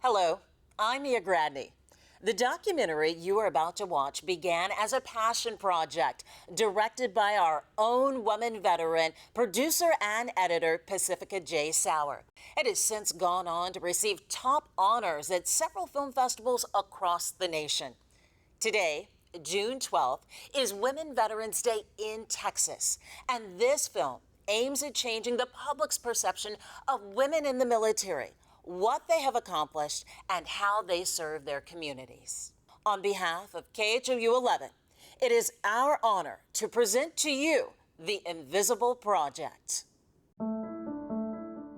Hello, I'm Mia Gradney. The documentary you are about to watch began as a passion project directed by our own woman veteran, producer and editor, Pacifica Sauer. It has since gone on to receive top honors at several film festivals across the nation. Today, June 12th, is Women Veterans Day in Texas, and this film aims at changing the public's perception of women in the military, what they have accomplished, and how they serve their communities. On behalf of KHOU 11, it is our honor to present to you The Invisible Project.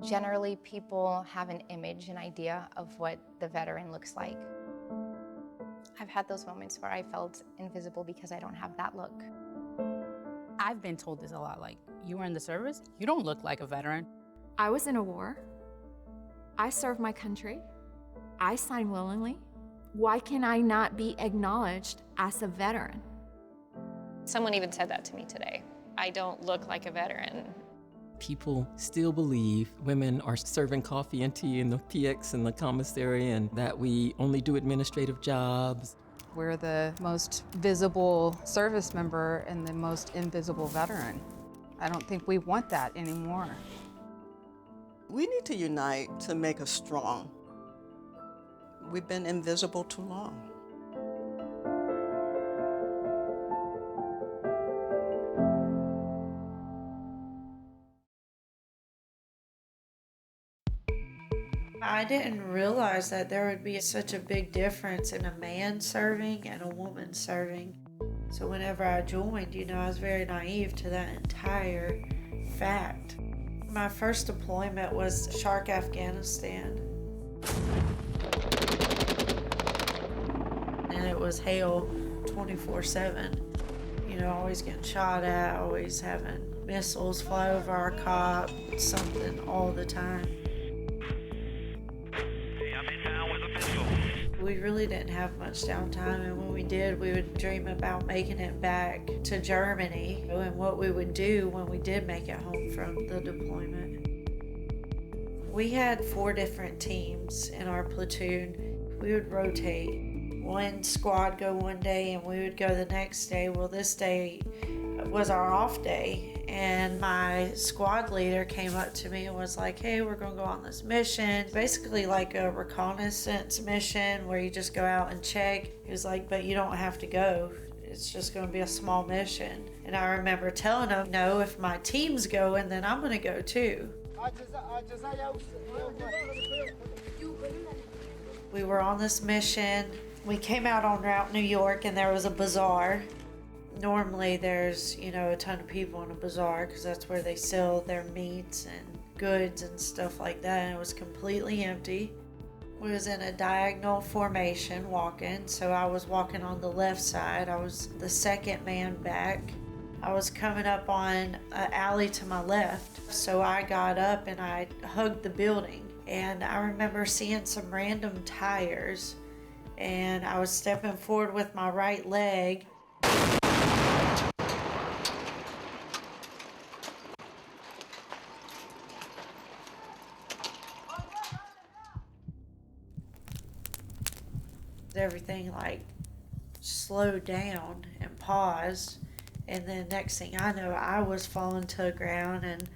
Generally, people have an image, an idea of what the veteran looks like. I've had those moments where I felt invisible because I don't have that look. I've been told this a lot, like, you were in the service, you don't look like a veteran. I was in a war. I served my country. I signed willingly. Why can I not be acknowledged as a veteran? Someone even said that to me today. I don't look like a veteran. People still believe women are serving coffee and tea in the PX and the commissary, and that we only do administrative jobs. We're the most visible service member and the most invisible veteran. I don't think we want that anymore. We need to unite to make us strong. We've been invisible too long. I didn't realize that there would be such a big difference in a man serving and a woman serving. So whenever I joined, I was very naive to that entire fact. My first deployment was Shark, Afghanistan. And it was hell 24/7. Always getting shot at, always having missiles fly over our cop, something all the time. We really didn't have much downtime, and when we did, we would dream about making it back to Germany and what we would do when we did make it home from the deployment. We had 4 different teams in our platoon. We would rotate. One squad go one day and we would go the next day. Well, this day was our off day, and my squad leader came up to me and was like, hey, we're gonna go on this mission. Basically like a reconnaissance mission where you just go out and check. He was like, but you don't have to go. It's just gonna be a small mission. And I remember telling him, no, if my team's going, then I'm gonna go too. We were on this mission. We came out on Route New York and there was a bazaar. Normally there's, a ton of people in a bazaar because that's where they sell their meats and goods and stuff like that, and it was completely empty. We was in a diagonal formation walking, so I was walking on the left side. I was the second man back. I was coming up on an alley to my left, so I got up and I hugged the building, and I remember seeing some random tires, and I was stepping forward with my right leg. Everything slowed down and paused, and then next thing I know, I was falling to the ground and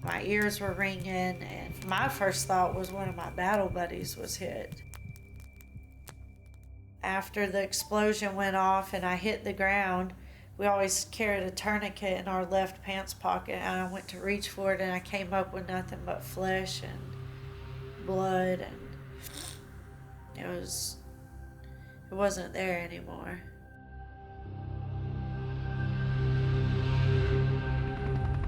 my ears were ringing, and my first thought was one of my battle buddies was hit. After the explosion went off and I hit the ground, we always carried a tourniquet in our left pants pocket, and I went to reach for it and I came up with nothing but flesh and blood, and it wasn't there anymore.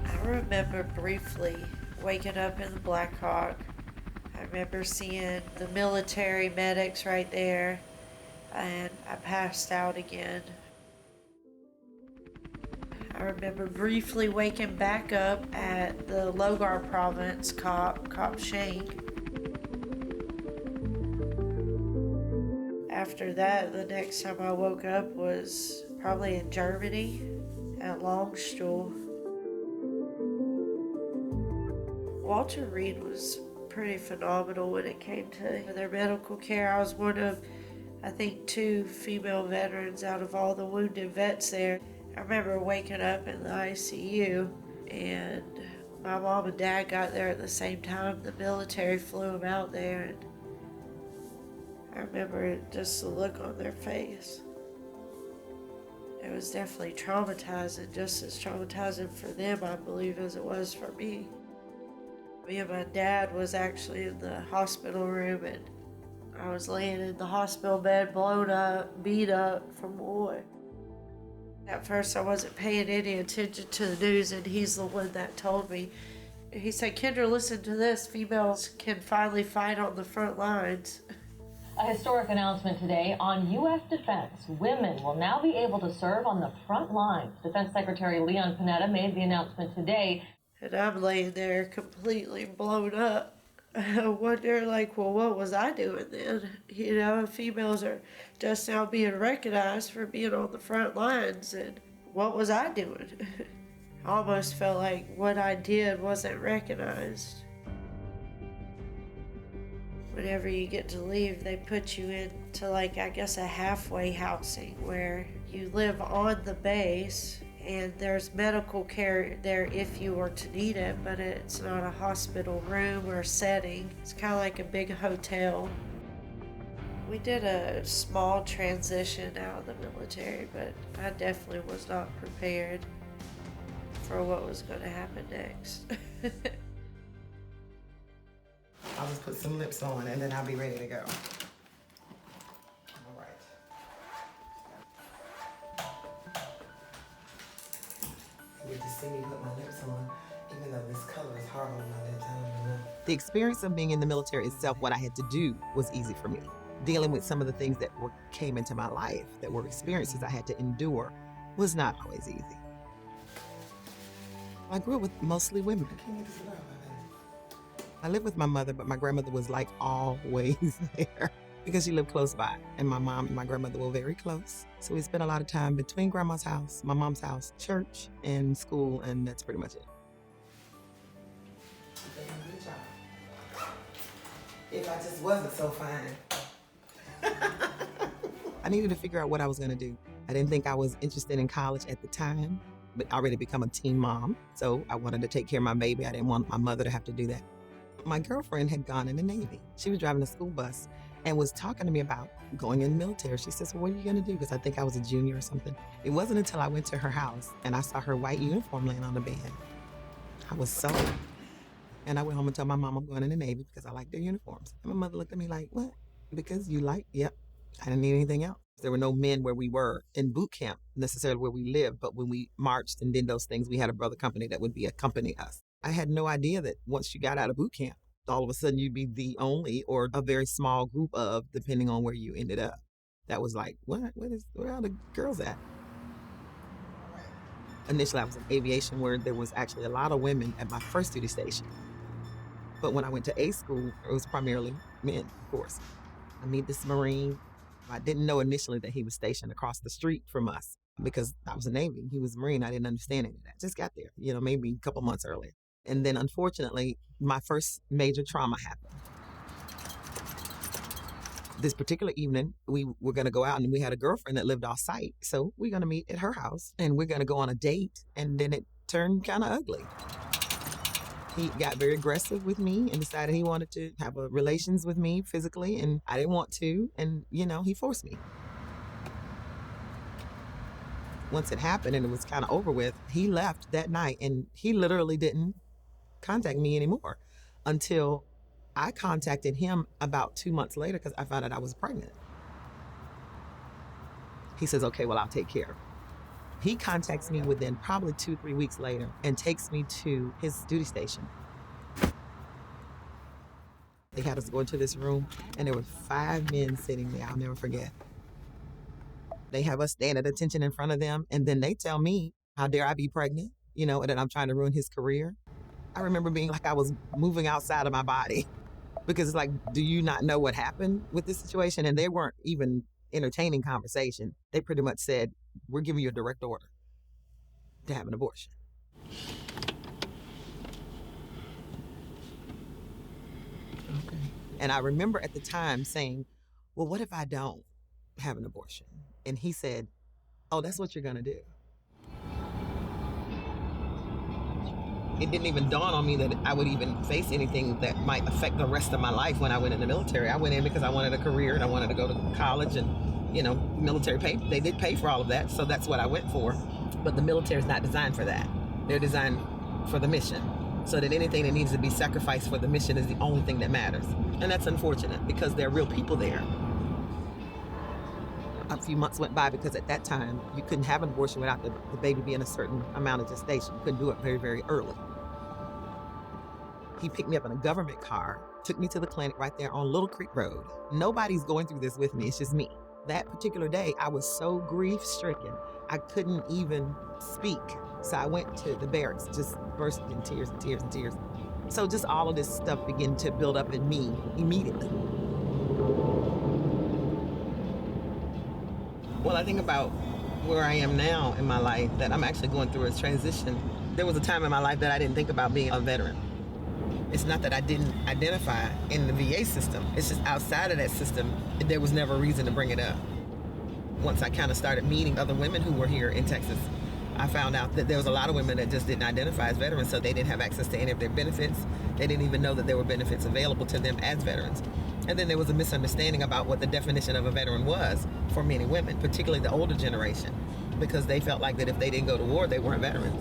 I remember briefly waking up in the Black Hawk. I remember seeing the military medics right there, and I passed out again. I remember briefly waking back up at the Logar province Cop Shank. After that, the next time I woke up was probably in Germany at Longstuhl. Walter Reed was pretty phenomenal when it came to their medical care. I was one of, I think, 2 female veterans out of all the wounded vets there. I remember waking up in the ICU, and my mom and dad got there at the same time. The military flew them out there, and I remember just the look on their face. It was definitely traumatizing, just as traumatizing for them, I believe, as it was for me. Me and my dad was actually in the hospital room, and I was laying in the hospital bed, blown up, beat up from war. At first, I wasn't paying any attention to the news, and he's the one that told me. He said, "Kendra, listen to this. Females can finally fight on the front lines." A historic announcement today on U.S. defense. Women will now be able to serve on the front lines. Defense Secretary Leon Panetta made the announcement today. And I'm laying there completely blown up. I wonder, like, well, what was I doing then? You know, females are just now being recognized for being on the front lines, and what was I doing? I almost felt like what I did wasn't recognized. Whenever you get to leave, they put you into, like, I guess a halfway housing where you live on the base and there's medical care there if you were to need it, but it's not a hospital room or setting. It's kind of like a big hotel. We did a small transition out of the military, but I definitely was not prepared for what was going to happen next. I'll just put some lips on and then I'll be ready to go. All right. You get to see me put my lips on, even though this color is hard on my lips. I don't know. The experience of being in the military itself, what I had to do was easy for me. Dealing with some of the things that came into my life, that were experiences I had to endure, was not always easy. I grew up with mostly women. I lived with my mother, but my grandmother was like always there because she lived close by. And my mom and my grandmother were very close. So we spent a lot of time between grandma's house, my mom's house, church, and school, and that's pretty much it. If I just wasn't so fine. I needed to figure out what I was gonna do. I didn't think I was interested in college at the time, but I already become a teen mom. So I wanted to take care of my baby. I didn't want my mother to have to do that. My girlfriend had gone in the Navy. She was driving a school bus and was talking to me about going in the military. She says, "Well, what are you gonna do?" Because I think I was a junior or something. It wasn't until I went to her house and I saw her white uniform laying on the bed. I was sold. And I went home and told my mom I'm going in the Navy because I like their uniforms. And my mother looked at me like, "What? Because you like?" Yep. I didn't need anything else. There were no men where we were in boot camp, necessarily where we lived, but when we marched and did those things, we had a brother company that would accompany us. I had no idea that once you got out of boot camp, all of a sudden you'd be the only or a very small group of, depending on where you ended up. That was like, where are the girls at? Initially, I was in aviation where there was actually a lot of women at my first duty station. But when I went to A school, it was primarily men, of course. I meet this Marine. I didn't know initially that he was stationed across the street from us because I was a Navy. He was a Marine. I didn't understand any of that. Just got there, maybe a couple months earlier. And then, unfortunately, my first major trauma happened. This particular evening, we were going to go out, and we had a girlfriend that lived off-site. So we're going to meet at her house, and we're going to go on a date, and then it turned kind of ugly. He got very aggressive with me and decided he wanted to have relations with me physically, and I didn't want to, and, he forced me. Once it happened and it was kind of over with, he left that night, and he literally didn't contact me anymore until I contacted him about 2 months later because I found out I was pregnant. He says, "Okay, well, I'll take care of it." He contacts me within probably 2-3 weeks later and takes me to his duty station. They had us go into this room, and there were 5 men sitting there. I'll never forget. They have us stand at attention in front of them, and then they tell me, how dare I be pregnant, and that I'm trying to ruin his career. I remember being like I was moving outside of my body because it's like, do you not know what happened with this situation? And they weren't even entertaining conversation. They pretty much said, "We're giving you a direct order to have an abortion." And I remember at the time saying, well, what if I don't have an abortion? And he said, oh, that's what you're gonna do. It didn't even dawn on me that I would even face anything that might affect the rest of my life when I went in the military. I went in because I wanted a career and I wanted to go to college, and, you know, military pay, they did pay for all of that, so that's what I went for. But the military is not designed for that. They're designed for the mission, so that anything that needs to be sacrificed for the mission is the only thing that matters. And that's unfortunate because there are real people there. A few months went by because at that time, you couldn't have an abortion without the baby being a certain amount of gestation. You couldn't do it very, very early. He picked me up in a government car, took me to the clinic right there on Little Creek Road. Nobody's going through this with me, it's just me. That particular day, I was so grief-stricken, I couldn't even speak. So I went to the barracks, just burst in tears and tears and tears. So just all of this stuff began to build up in me immediately. Well, I think about where I am now in my life, that I'm actually going through a transition. There was a time in my life that I didn't think about being a veteran. It's not that I didn't identify in the VA system. It's just outside of that system, there was never a reason to bring it up. Once I kind of started meeting other women who were here in Texas, I found out that there was a lot of women that just didn't identify as veterans, so they didn't have access to any of their benefits. They didn't even know that there were benefits available to them as veterans. And then there was a misunderstanding about what the definition of a veteran was for many women, particularly the older generation, because they felt like that if they didn't go to war, they weren't veterans.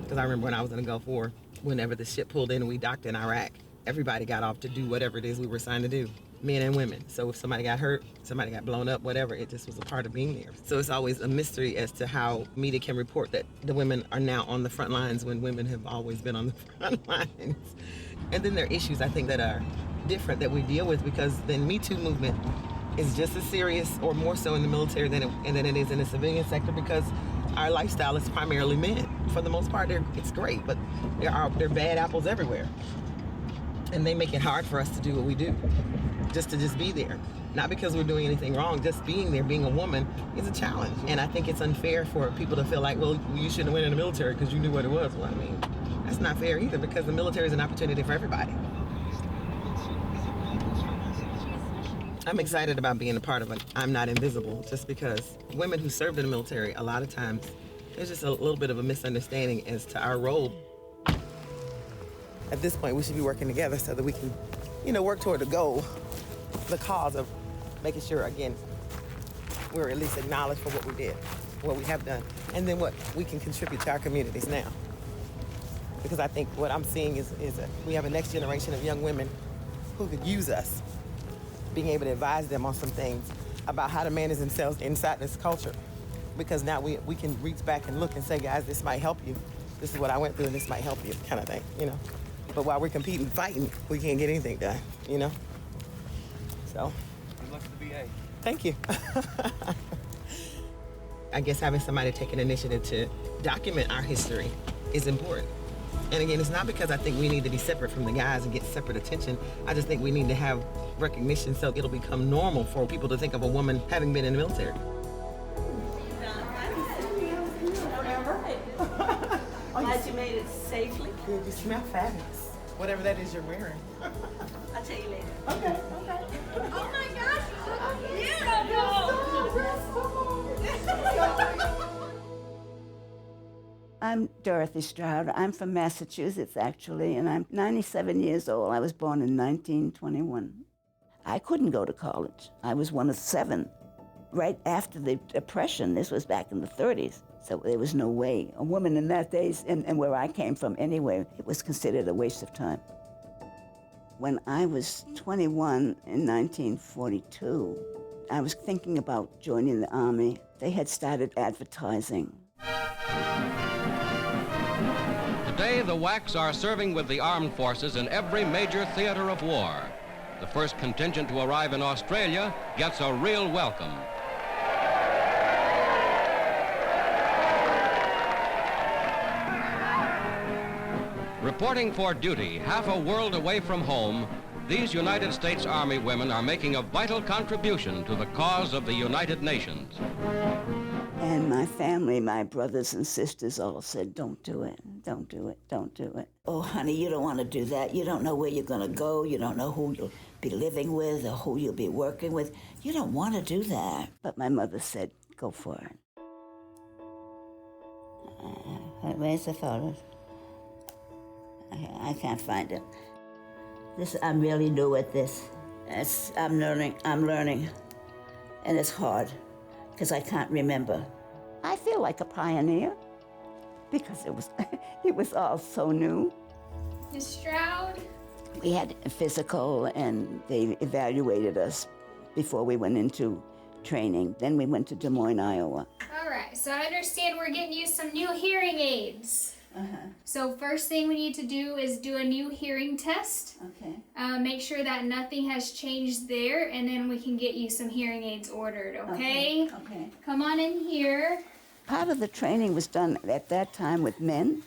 Because I remember when I was in the Gulf War, whenever the ship pulled in and we docked in Iraq, everybody got off to do whatever it is we were assigned to do, men and women. So if somebody got hurt, somebody got blown up, whatever, it just was a part of being there. So it's always a mystery as to how media can report that the women are now on the front lines when women have always been on the front lines. And then there are issues, I think, that are different that we deal with, because the Me Too movement is just as serious or more so in the military than it is in the civilian sector, because our lifestyle is primarily men. For the most part, it's great, but there are bad apples everywhere. And they make it hard for us to do what we do, just be there. Not because we're doing anything wrong, just being there, being a woman, is a challenge. And I think it's unfair for people to feel like, well, you shouldn't have went in the military because you knew what it was. Well, I mean, that's not fair either, because the military is an opportunity for everybody. I'm excited about being a part of it. I'm Not Invisible, just because women who served in the military, a lot of times, there's just a little bit of a misunderstanding as to our role. At this point, we should be working together so that we can, work toward the goal, the cause of making sure, again, we're at least acknowledged for what we did, what we have done, and then what we can contribute to our communities now. Because I think what I'm seeing is that we have a next generation of young women who could use us, being able to advise them on some things about how to manage themselves inside this culture. Because now we can reach back and look and say, guys, this might help you. This is what I went through and this might help you, kind of thing, But while we're competing, fighting, we can't get anything done, So. Good luck to the VA. Thank you. I guess having somebody take an initiative to document our history is important. And again, it's not because I think we need to be separate from the guys and get separate attention. I just think we need to have recognition so it'll become normal for people to think of a woman having been in the military. Glad you made it safely. Good, you smell fabulous. Whatever that is you're wearing. I'll tell you later. Okay. Oh my gosh, I'm Dorothy Stroud. I'm from Massachusetts, actually, and I'm 97 years old. I was born in 1921. I couldn't go to college. I was one of 7. Right after the Depression, this was back in the 30s, so there was no way. A woman in that days, and where I came from anyway, it was considered a waste of time. When I was 21 in 1942, I was thinking about joining the Army. They had started advertising. Today, the WACs are serving with the armed forces in every major theater of war. The first contingent to arrive in Australia gets a real welcome. Reporting for duty half a world away from home, these United States Army women are making a vital contribution to the cause of the United Nations. And my family, my brothers and sisters all said, don't do it, don't do it, don't do it. Oh, honey, you don't want to do that. You don't know where you're going to go. You don't know who you'll be living with or who you'll be working with. You don't want to do that. But my mother said, go for it. Where's the photos? I can't find it. I'm really new at this. I'm learning, and it's hard because I can't remember. I feel like a pioneer because it was all so new. Ms. Stroud? We had a physical and they evaluated us before we went into training. Then we went to Des Moines, Iowa. All right, so I understand we're getting you some new hearing aids. So first thing we need to do is do a new hearing test. Okay. Make sure that nothing has changed there, and then we can get you some hearing aids ordered, okay? Okay. Come on in here. Part of the training was done at that time with men.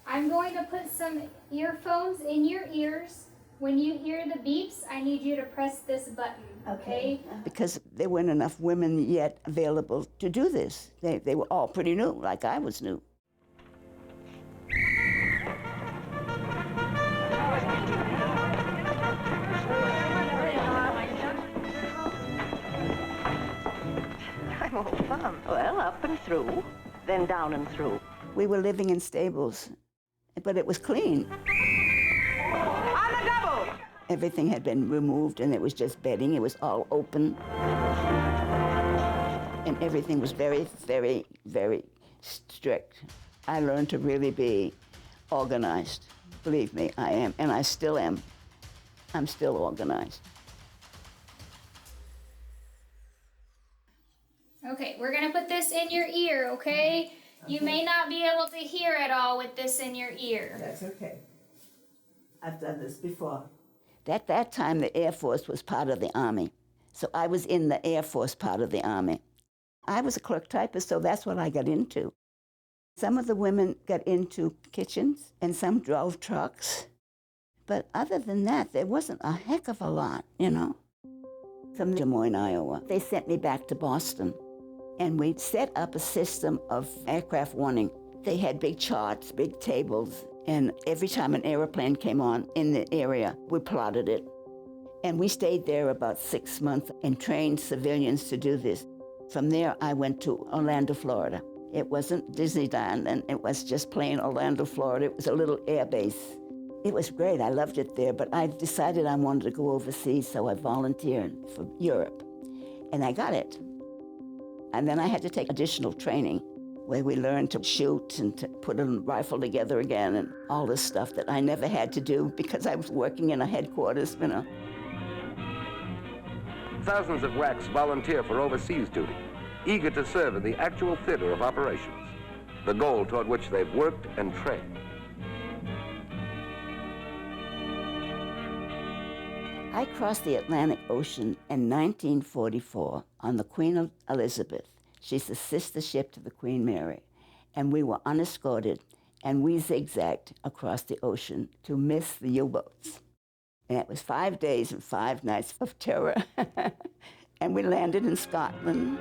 I'm going to put some earphones in your ears. When you hear the beeps, I need you to press this button, okay? Because there weren't enough women yet available to do this. They were all pretty new, like I was new. I'm all fun. Well, up and through, then down and through. We were living in stables, but it was clean. On the double! Everything had been removed and it was just bedding. It was all open. And everything was very, very, very strict. I learned to really be organized. Believe me, I am, and I still am. I'm still organized. Okay, we're gonna put this in your ear, okay? You may not be able to hear at all with this in your ear. That's okay. I've done this before. At that time, the Air Force was part of the Army. So I was in the Air Force part of the Army. I was a clerk typist, so that's what I got into. Some of the women got into kitchens, and some drove trucks. But other than that, there wasn't a heck of a lot, you know. From Des Moines, Iowa, they sent me back to Boston. And we set up a system of aircraft warning. They had big charts, big tables, and every time an airplane came on in the area, we plotted it. And we stayed there about 6 months and trained civilians to do this. From there, I went to Orlando, Florida. It wasn't Disneyland, and it was just plain Orlando, Florida. It was a little air base. It was great, I loved it there, but I decided I wanted to go overseas, so I volunteered for Europe. And I got it. And then I had to take additional training where we learned to shoot and to put a rifle together again and all this stuff that I never had to do because I was working in a headquarters, you know. Thousands of WACs volunteer for overseas duty, eager to serve in the actual theater of operations, the goal toward which they've worked and trained. I crossed the Atlantic Ocean in 1944 on the Queen Elizabeth. She's the sister ship to the Queen Mary. And we were unescorted, and we zigzagged across the ocean to miss the U-boats. And it was 5 days and 5 nights of terror. And we landed in Scotland.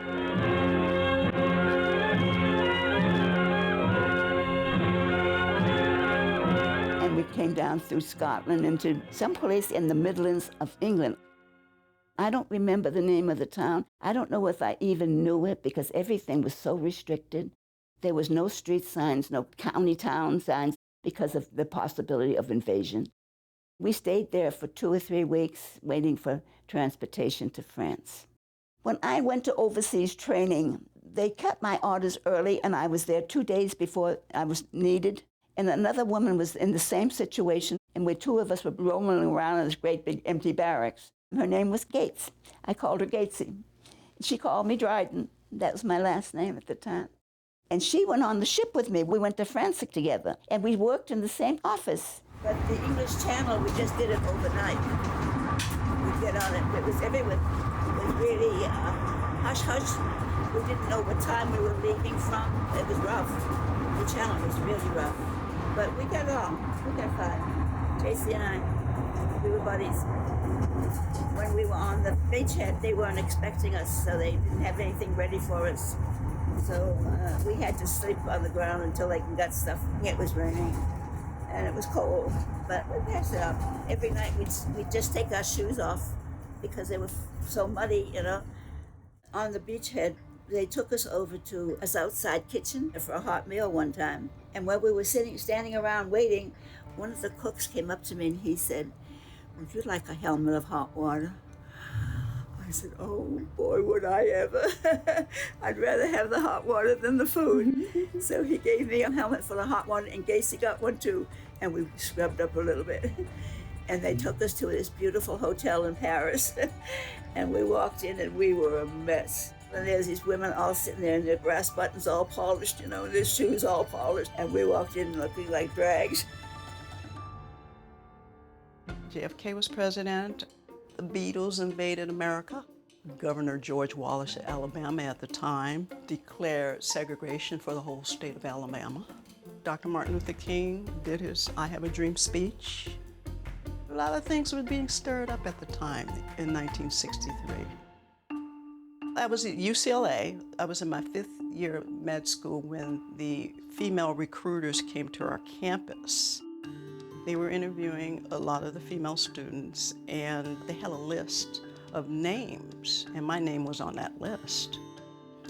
And we came down through Scotland into some place in the Midlands of England. I don't remember the name of the town. I don't know if I even knew it because everything was so restricted. There was no street signs, no county town signs because of the possibility of invasion. We stayed there for 2 or 3 weeks waiting for transportation to France. When I went to overseas training, they cut my orders early and I was there 2 days before I was needed. And another woman was in the same situation, and we 2 of us were roaming around in this great big empty barracks. Her name was Gates. I called her Gatesy. She called me Dryden. That was my last name at the time. And she went on the ship with me. We went to France together, and we worked in the same office. But the English Channel, we just did it overnight. We'd get on it. It was everywhere. It was really hush-hush. We didn't know what time we were leaving from. It was rough. The channel was really rough. But we got along. We got fine. Tracy and I, we were buddies. When we were on the beachhead, they weren't expecting us, so they didn't have anything ready for us. So we had to sleep on the ground until they got stuff. It was raining. and it was cold, but we passed it up. Every night we'd just take our shoes off because they were so muddy, you know. On the beachhead, they took us over to a outside kitchen for a hot meal one time. And while we were standing around waiting, one of the cooks came up to me and he said, "Would you like a helmet of hot water?" I said, "Oh boy, would I ever." I'd rather have the hot water than the food. So he gave me a helmet full of hot water, and Gacy got one too, and we scrubbed up a little bit. And they took us to this beautiful hotel in Paris. And we walked in and we were a mess. And there's these women all sitting there and their brass buttons all polished, you know, and their shoes all polished. And we walked in looking like drags. JFK was president. The Beatles invaded America. Governor George Wallace of Alabama at the time declared segregation for the whole state of Alabama. Dr. Martin Luther King did his I Have a Dream speech. A lot of things were being stirred up at the time in 1963. I was at UCLA. I was in my 5th year of med school when the female recruiters came to our campus. They were interviewing a lot of the female students, and they had a list of names, and my name was on that list.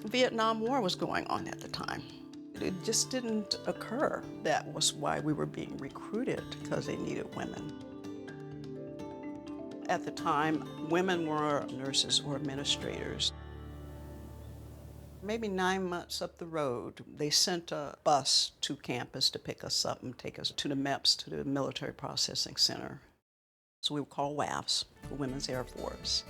The Vietnam War was going on at the time. It just didn't occur. That was why we were being recruited, because they needed women. At the time, women were nurses or administrators. Maybe 9 months up the road, they sent a bus to campus to pick us up and take us to the MEPS, to the Military Processing Center. So we were called WAFs, the Women's Air Force.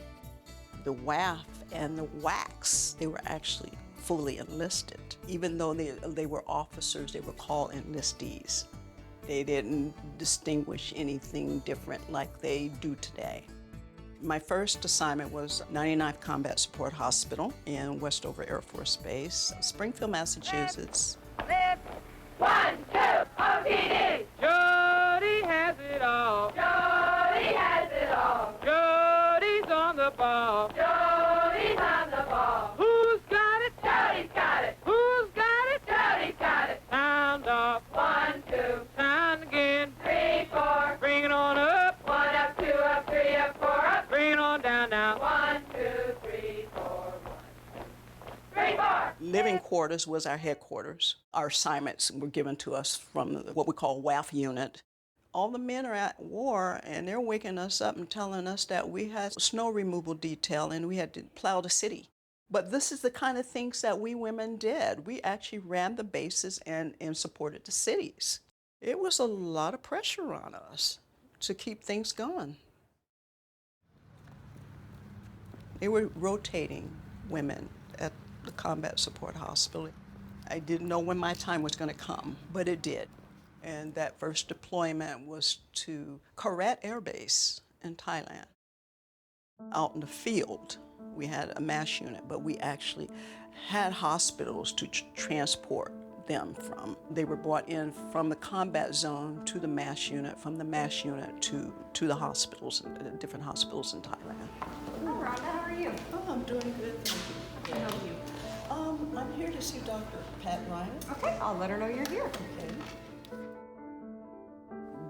The WAF and the WACs, they were actually fully enlisted. Even though they were officers, they were called enlistees. They didn't distinguish anything different like they do today. My first assignment was 99th Combat Support Hospital in Westover Air Force Base, Springfield, Massachusetts. Lift. 1, 2, OTD! Jody has it all. Jody has it all. Jody's on the ball. Jody's on the ball. Who's got it? Jody's got it. Who's got it? Jody's got it. Sound off. 1, 2. Sound again. 3, 4. Bring it on up. 1 up, 2 up, 3 up, 4 up. Bring it on down now. 1, 2, 3, 4. 1, 2, 3, 4. Living quarters was our headquarters. Our assignments were given to us from what we call WAF unit. All the men are at war, and they're waking us up and telling us that we had snow removal detail and we had to plow the city. But this is the kind of things that we women did. We actually ran the bases and supported the cities. It was a lot of pressure on us to keep things going. They were rotating women at the Combat Support Hospital. I didn't know when my time was going to come, but it did. And that first deployment was to Korat Air Base in Thailand. Out in the field, we had a MASH unit, but we actually had hospitals to transport them from. They were brought in from the combat zone to the MASH unit, from the MASH unit to the hospitals, different hospitals in Thailand. Hi, Rhonda, how are you? Oh, I'm doing good, thank you. How can I help you? I'm here to see Dr. Pat Ryan. Okay, I'll let her know you're here. Okay.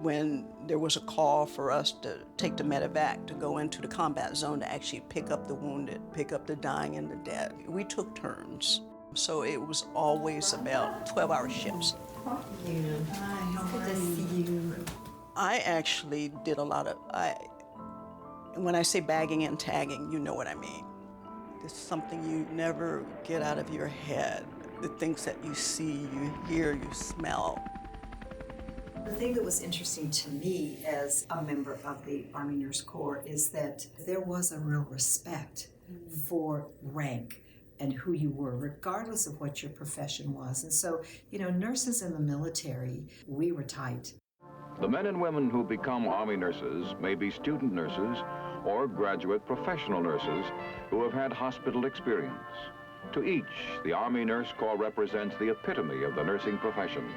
When there was a call for us to take the medevac to go into the combat zone to actually pick up the wounded, pick up the dying and the dead, we took turns. So it was always about 12-hour shifts. Hi, how are you? I actually did a lot of, when I say bagging and tagging, you know what I mean. It's something you never get out of your head. The things that you see, you hear, you smell. The thing that was interesting to me as a member of the Army Nurse Corps is that there was a real respect for rank and who you were, regardless of what your profession was. And so, you know, nurses in the military, we were tight. The men and women who become Army nurses may be student nurses or graduate professional nurses who have had hospital experience. To each, the Army Nurse Corps represents the epitome of the nursing profession.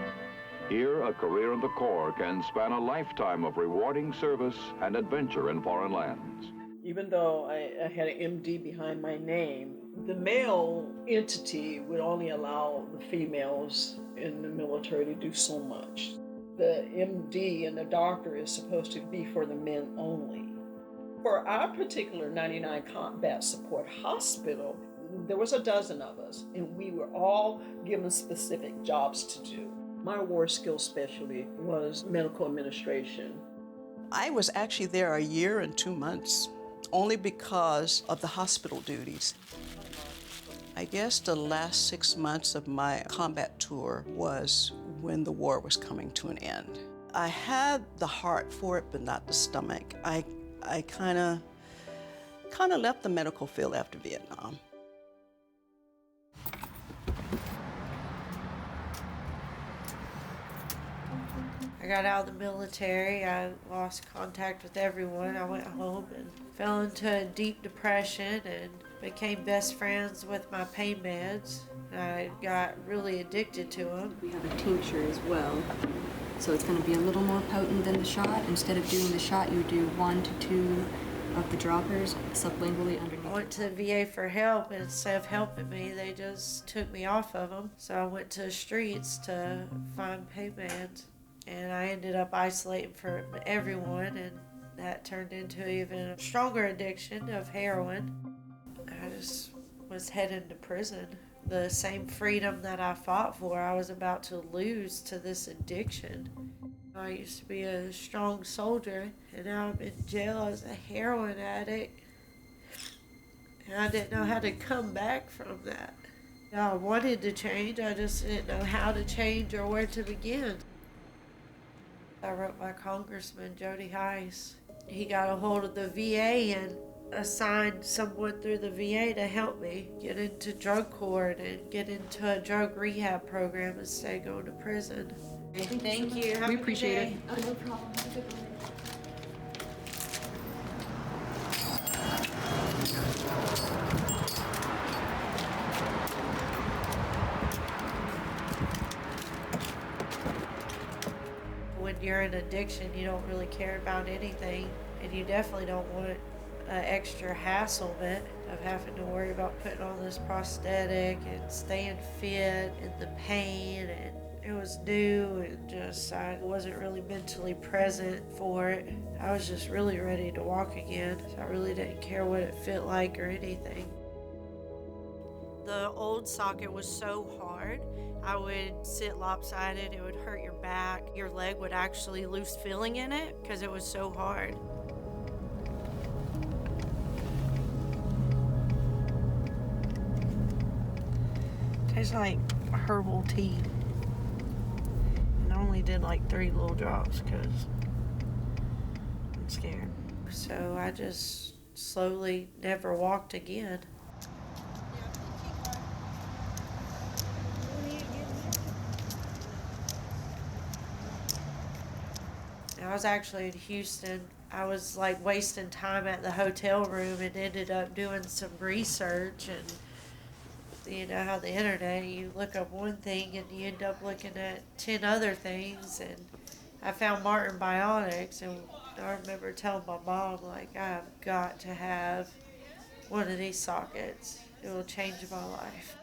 Here, a career in the Corps can span a lifetime of rewarding service and adventure in foreign lands. Even though I had an MD behind my name, the male entity would only allow the females in the military to do so much. The MD and the doctor is supposed to be for the men only. For our particular 99 Combat Support Hospital, there was a dozen of us, and we were all given specific jobs to do. My war skill specialty was medical administration. I was actually there a year and 2 months, only because of the hospital duties. I guess the last 6 months of my combat tour was when the war was coming to an end. I had the heart for it, but not the stomach. I kind of left the medical field after Vietnam. I got out of the military, I lost contact with everyone. I went home and fell into a deep depression and became best friends with my pain meds. I got really addicted to them. We have a tincture as well, so it's going to be a little more potent than the shot. Instead of doing the shot, you do 1 to 2 of the droppers sublingually underneath. I went to the VA for help, and instead of helping me, they just took me off of them. So I went to the streets to find pain meds, and I ended up isolating from everyone, and that turned into even a stronger addiction of heroin. I just was headed to prison. The same freedom that I fought for, I was about to lose to this addiction. I used to be a strong soldier, and now I'm in jail as a heroin addict. And I didn't know how to come back from that. I wanted to change, I just didn't know how to change or where to begin. I wrote my congressman, Jody Heiss. He got a hold of the VA and assigned someone through the VA to help me get into drug court and get into a drug rehab program instead of going to prison. Thank you. We appreciate it. Oh, no problem. Have a good one. When you're in addiction, you don't really care about anything, and you definitely don't want an extra hassle of having to worry about putting on this prosthetic and staying fit and the pain, and it was new and just I wasn't really mentally present for it. I was just really ready to walk again, so I really didn't care what it felt like or anything. The old socket was so hard. I would sit lopsided, it would hurt your back. Your leg would actually lose feeling in it because it was so hard. Tastes like herbal tea. And I only did like 3 little drops because I'm scared. So I just slowly never walked again. I was actually in Houston. I was like wasting time at the hotel room and ended up doing some research, and you know how the internet, you look up one thing and you end up looking at 10 other things, and I found Martin Bionics, and I remember telling my mom, like, I've got to have one of these sockets. It will change my life.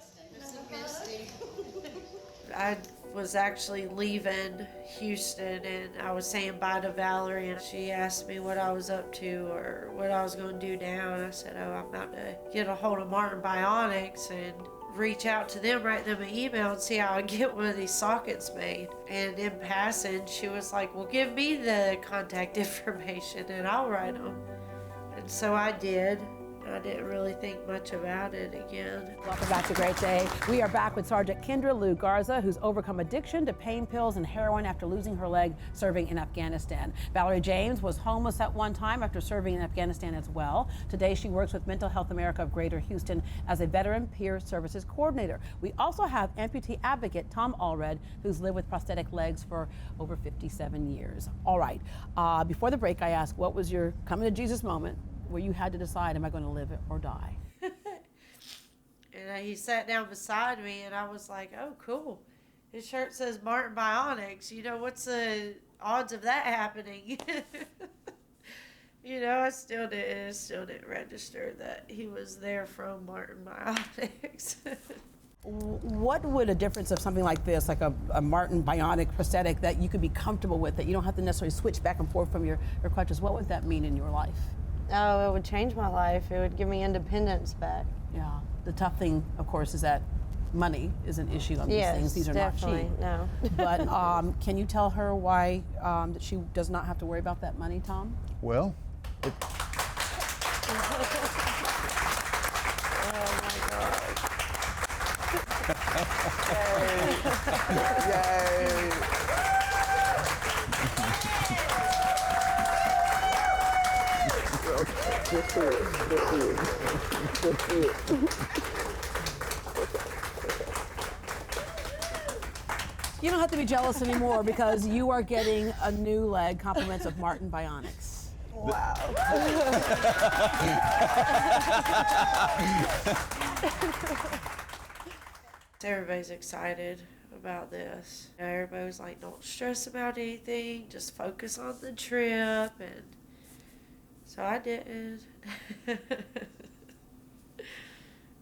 I was actually leaving Houston, and I was saying bye to Valerie, and she asked me what I was up to or what I was going to do now, and I said, oh, I'm about to get a hold of Martin Bionics and reach out to them, write them an email, and see how I get one of these sockets made. And in passing, she was like, well, give me the contact information and I'll write them. And so I did. I didn't really think much about it again. Welcome back to Great Day. We are back with Sergeant KENDRA GARZA, who's overcome addiction to pain pills and heroin after losing her leg serving in Afghanistan. Valerie James was homeless at one time after serving in Afghanistan as well. Today, she works with Mental Health America of Greater Houston as a veteran peer services coordinator. We also have amputee advocate Tom Allred, who's lived with prosthetic legs for over 57 years. All right, before the break, I asked, what was your coming to Jesus moment where you had to decide, am I going to live or die? And he sat down beside me, and I was like, oh, cool. His shirt says Martin Bionics. You know, what's the odds of that happening? You know, it still didn't register that he was there from Martin Bionics. What would a difference of something like this, like a Martin bionic prosthetic that you could be comfortable with, that you don't have to necessarily switch back and forth from your crutches, what would that mean in your life? Oh, it would change my life. It would give me independence back. Yeah. The tough thing, of course, is that money is an issue on these things. These are definitely, not cheap. No. But can you tell her why that she does not have to worry about that money, Tom? Well, Yay! You don't have to be jealous anymore because you are getting a new leg, compliments of Martin Bionics. Wow. Everybody's excited about this. Everybody was like, don't stress about anything, just focus on the trip. And so I didn't.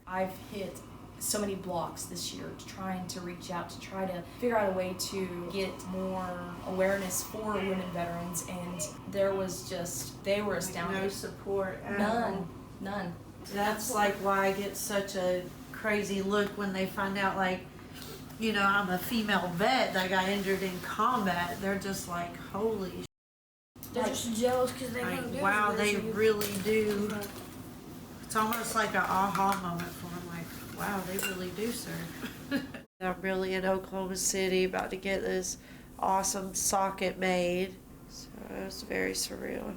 I've hit so many blocks this year trying to reach out to try to figure out a way to get more awareness for women veterans, and there was just, they were astounded. No support at all. None. That's like why I get such a crazy look when they find out, like, you know, I'm a female vet that got injured in combat. They're just like, holy shit. They're just jealous because they like, don't do wow, it. they really do. It's almost like an aha moment for them, like, wow, they really do serve. I'm really in Oklahoma City about to get this awesome socket made, so it's very surreal.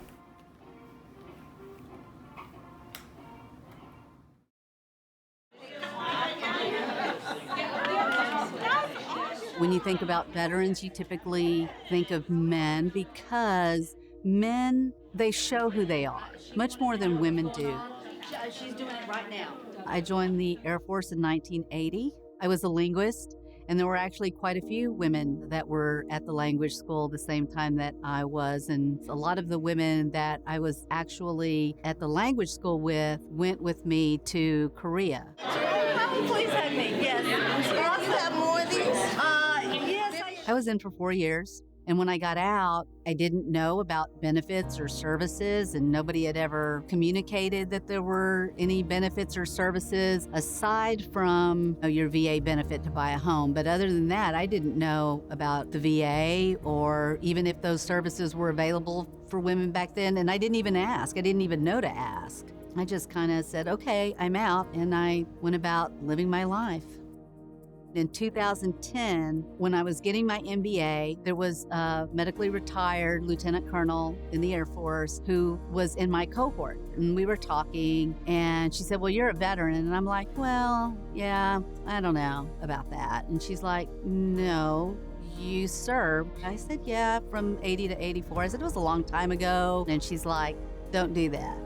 When you think about veterans, you typically think of men because men, they show who they are, much more than women do. She's doing it right now. I joined the Air Force in 1980. I was a linguist, and there were actually quite a few women that were at the language school the same time that I was, and a lot of the women that I was actually at the language school with went with me to Korea. Please have me. Yes. I'll have more of these. Yes. I was in for 4 years, and when I got out, I didn't know about benefits or services, and nobody had ever communicated that there were any benefits or services aside from your VA benefit to buy a home. But other than that, I didn't know about the VA or even if those services were available for women back then, and I didn't even ask. I didn't even know to ask. I just kind of said, okay, I'm out, and I went about living my life. In 2010, when I was getting my MBA, there was a medically retired lieutenant colonel in the Air Force who was in my cohort. And we were talking, and she said, well, you're a veteran. And I'm like, well, yeah, I don't know about that. And she's like, no, you served. I said, yeah, from 80 to 84. I said, it was a long time ago. And she's like, don't do that.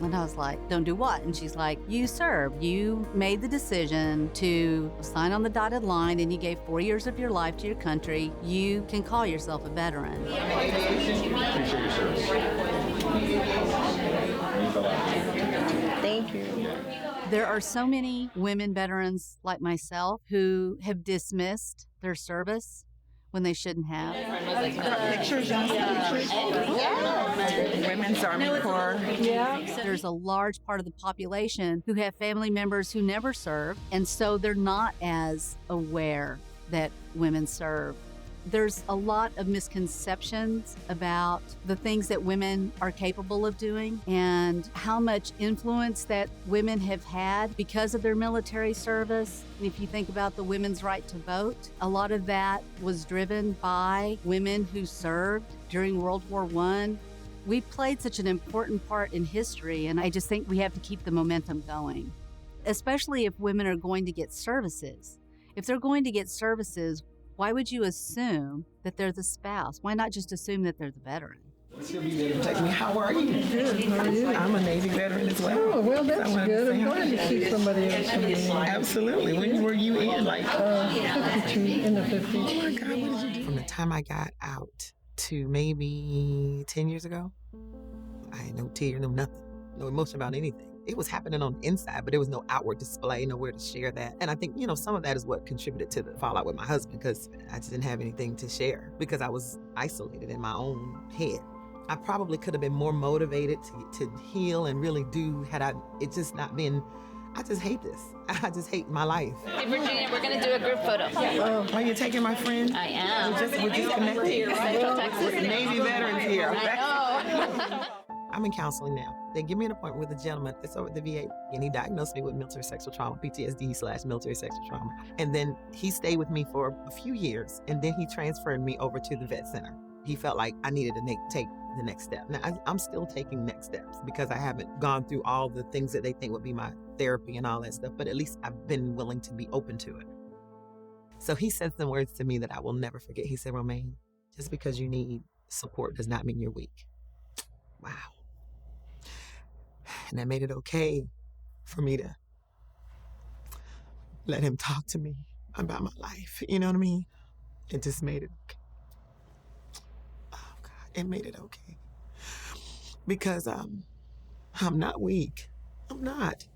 And I was like, don't do what? And she's like, you served. You made the decision to sign on the dotted line and you gave 4 years of your life to your country. You can call yourself a veteran. Thank you. There are so many women veterans like myself who have dismissed their service when they shouldn't have. Pictures, Women's Army Corps. Yeah. There's a large part of the population who have family members who never served, and so they're not as aware that women serve. There's a lot of misconceptions about the things that women are capable of doing and how much influence that women have had because of their military service. And if you think about the women's right to vote, a lot of that was driven by women who served during World War I. We played such an important part in history, and I just think we have to keep the momentum going, especially if women are going to get services. If they're going to get services, why would you assume that they're the spouse? Why not just assume that they're the veteran? How are you? Good. How are you? I'm a Navy veteran as well. Oh, well, that's good. I'm glad to see somebody else coming in. Absolutely. When were you in? Like 52, in the 50s. Oh my God, what did you do? From the time I got out to maybe 10 years ago, I had no tear, no nothing, no emotion about anything. it was happening on the inside, but there was no outward display, nowhere to share that. And I think, some of that is what contributed to the fallout with my husband, because I just didn't have anything to share because I was isolated in my own head. I probably could have been more motivated to heal and really do had it just not been. I just hate this. I just hate my life. Hey, Virginia, we're going to do a group photo. Oh, are you taking my friend? I am. We're just connecting. Texas. Navy veterans here. I know. I'm in counseling now. They give me an appointment with a gentleman that's over at the VA, and he diagnosed me with military sexual trauma, PTSD/military sexual trauma. And then he stayed with me for a few years, and then he transferred me over to the vet center. He felt like I needed to take the next step. Now, I'm still taking next steps because I haven't gone through all the things that they think would be my therapy and all that stuff, but at least I've been willing to be open to it. So he said some words to me that I will never forget. He said, Romaine, just because you need support does not mean you're weak. Wow. And that made it okay for me to let him talk to me about my life. You know what I mean? It just made it okay. Oh, God, it made it okay. Because I'm not weak. I'm not,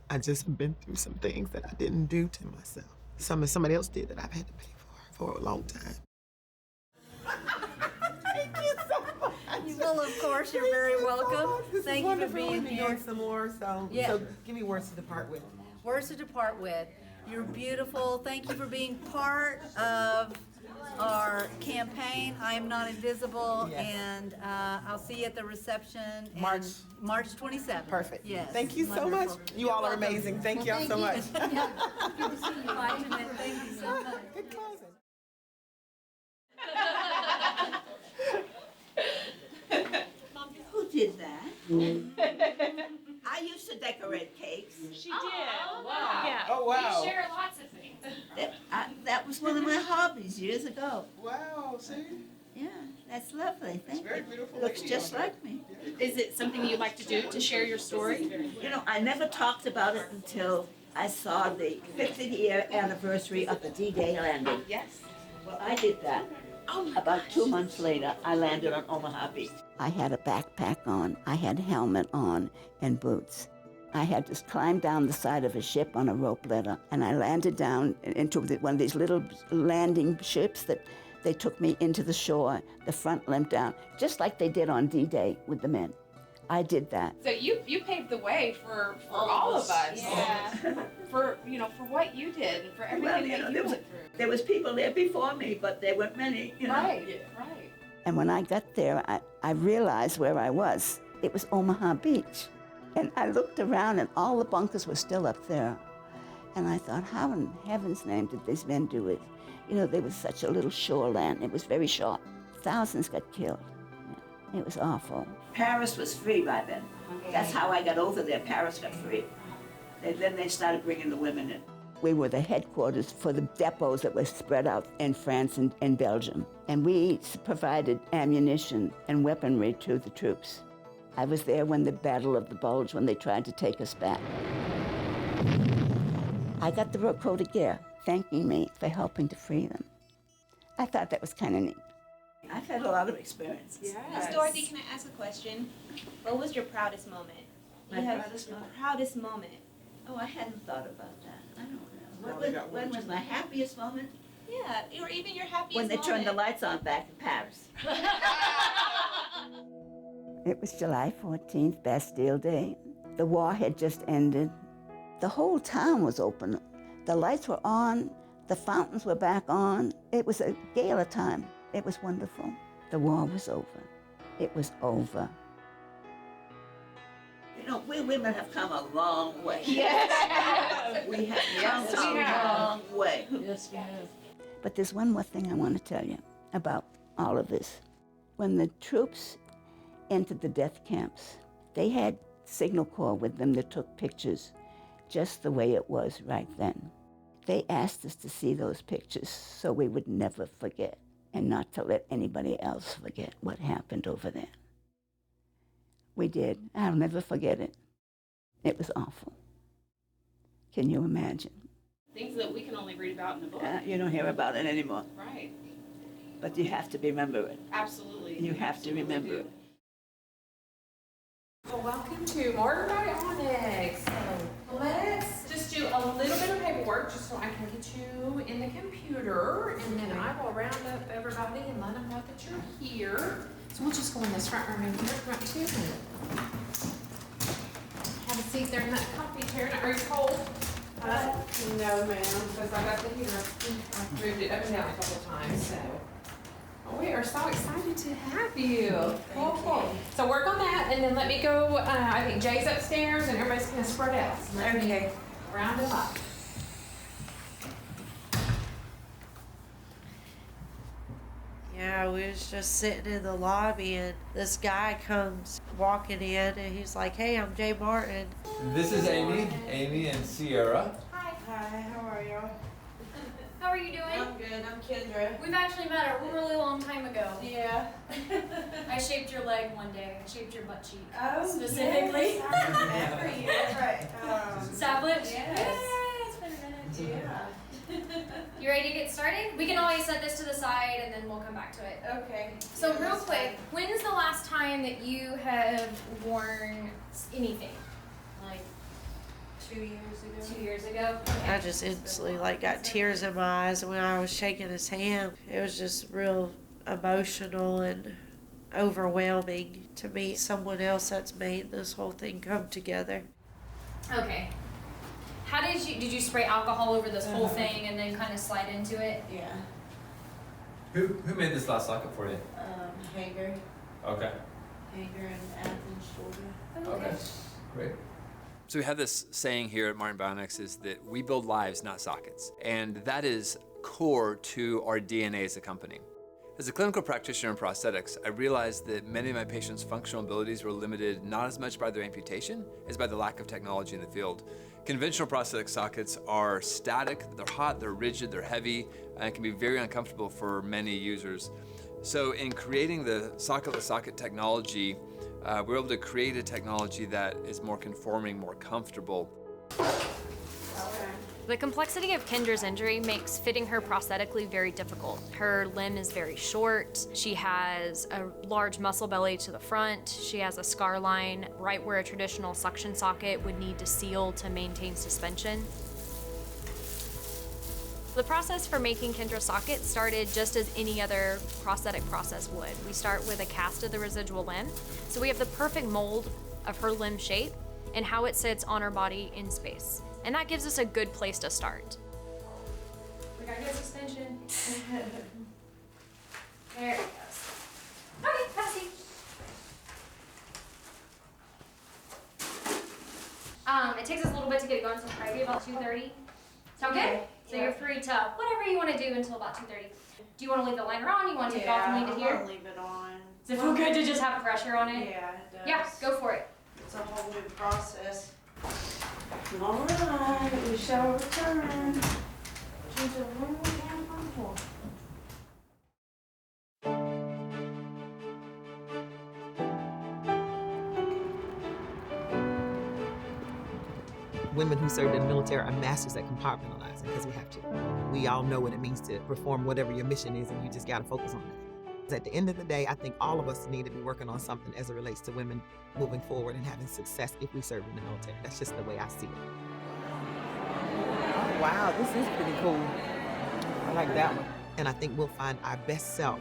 I just been through some things that I didn't do to myself. Somebody else did that I've had to pay for a long time. Thank you so much. Well, of course, you're very welcome. Thank you for being here. Some more, so give me words to depart with. Words to depart with. You're beautiful. Thank you for being part of our campaign, I Am Not Invisible, and I'll see you at the reception March 27th. Perfect. Yes. Thank you so much. You all are amazing. Thank y'all so much. Good to see you. Bye, Jeanette. Thank you so much. Good closing. Who did that? I used to decorate cakes. She did. Wow. Yeah. Oh, wow. We share lots of things. That was one of my hobbies years ago. Wow, see? Yeah, that's lovely. Thank very you. beautiful Looks lady just on there. like me. Is it something you'd like to do to share your story? I never talked about it until I saw the 50th anniversary of the D-Day landing. Yes. Well, I did that. About 2 months later, I landed on Omaha Beach. I had a backpack on, I had a helmet on, and boots. I had to climb down the side of a ship on a rope ladder, and I landed down into one of these little landing ships that they took me into the shore, the front limp down, just like they did on D-Day with the men. I did that. So you paved the way for all of us. Yeah. For what you did and for everything that you went through. There was people there before me, but there weren't many, Right. And when I got there, I realized where I was. It was Omaha Beach. And I looked around and all the bunkers were still up there. And I thought, how in heaven's name did these men do it? There was such a little shoreline. It was very short. Thousands got killed. It was awful. Paris was free by then. That's how I got over there. Paris got free. Then they started bringing the women in. We were the headquarters for the depots that were spread out in France and Belgium. And we provided ammunition and weaponry to the troops. I was there when the Battle of the Bulge, when they tried to take us back. I got the Rocota gear thanking me for helping to free them. I thought that was kind of neat. I've had a lot of experiences. Miss Dorothy, can I ask a question? What was your proudest moment? My Proudest moment. Oh, I hadn't thought about that. I don't know. When was my happiest moment? Yeah, or even your happiest When they moment. turned the lights on back in Paris. It was July 14th, Bastille Day. The war had just ended. The whole town was open. The lights were on. The fountains were back on. It was a gala time. It was wonderful. The war was over. It was over. We women have come a long way. Yes. We have come a long way. Yes, we have. But there's one more thing I want to tell you about all of this. When the troops entered the death camps, they had Signal Corps with them that took pictures just the way it was right then. They asked us to see those pictures so we would never forget and not to let anybody else forget what happened over there. We did. I'll never forget it. It was awful. Can you imagine? Things that we can only read about in the book. You don't hear about it anymore. Right. But you have to remember it. Absolutely. You have to remember it. Well, welcome to Modern Bionics. So let's just do a little bit of paperwork just so I can get you in the computer, and then I will round up everybody and let them know that you're here. So we'll just go in this front room and here. Come on, have a seat there in that comfy chair. Now, are you cold? No, ma'am, because I got the heater. I've moved it up and down a couple times, so. Oh, we are so excited to have you. Cool. So work on that, and then let me go. I think Jay's upstairs, and everybody's gonna spread out. So okay. Round them up. Yeah, we was just sitting in the lobby, and this guy comes walking in, and he's like, "Hey, I'm Jay Martin." This is Amy and Sierra. Hi, how are you? How are you doing? I'm good. I'm Kendra. We've actually met a really long time ago. Yeah. I shaped your leg one day. I shaped your butt cheek. Oh, specifically. Yes, I remember you. That's right. Tablet? Yes. Yeah, it's been a minute. Yeah. You ready to get started? We can always set this to the side and then we'll come back to it. Okay. So real quick, when's the last time that you have worn anything? Like 2 years ago. 2 years ago? I just instantly got tears in my eyes when I was shaking his hand. It was just real emotional and overwhelming to meet someone else that's made this whole thing come together. Okay. How did you spray alcohol over this whole thing and then kind of slide into it? Yeah. Who made this last socket for you? Hager. Okay. Hager and Athens, Georgia. Okay. Great. So we have this saying here at Martin Bionics is that we build lives, not sockets. And that is core to our DNA as a company. As a clinical practitioner in prosthetics, I realized that many of my patients' functional abilities were limited not as much by their amputation as by the lack of technology in the field. Conventional prosthetic sockets are static, they're hot, they're rigid, they're heavy, and can be very uncomfortable for many users. So in creating the socketless socket technology, we're able to create a technology that is more conforming, more comfortable. The complexity of KENDRA's injury makes fitting her prosthetically very difficult. Her limb is very short. She has a large muscle belly to the front. She has a scar line right where a traditional suction socket would need to seal to maintain suspension. The process for making KENDRA sockets started just as any other prosthetic process would. We start with a cast of the residual limb. So we have the perfect mold of her limb shape and how it sits on her body in space. And that gives us a good place to start. We got good suspension. There it goes. Okay, have a seat. It takes us a little bit to get it going, so probably about 2:30. Sound good? So you're free to whatever you want to do until about 2:30. Do you want to leave the liner on? You want to take it off and leave it here? I'll leave it on. Does it feel good to just have pressure on it? Yeah, it does. Yeah, go for it. It's a whole new process. All right, we shall return to the room we have before. Women who served in the military are masters at compartmentalizing because we have to. We all know what it means to perform whatever your mission is, and you just got to focus on that. At the end of the day, I think all of us need to be working on something as it relates to women moving forward and having success if we serve in the military. That's just the way I see it. Oh, wow, this is pretty cool. I like that one. And I think we'll find our best self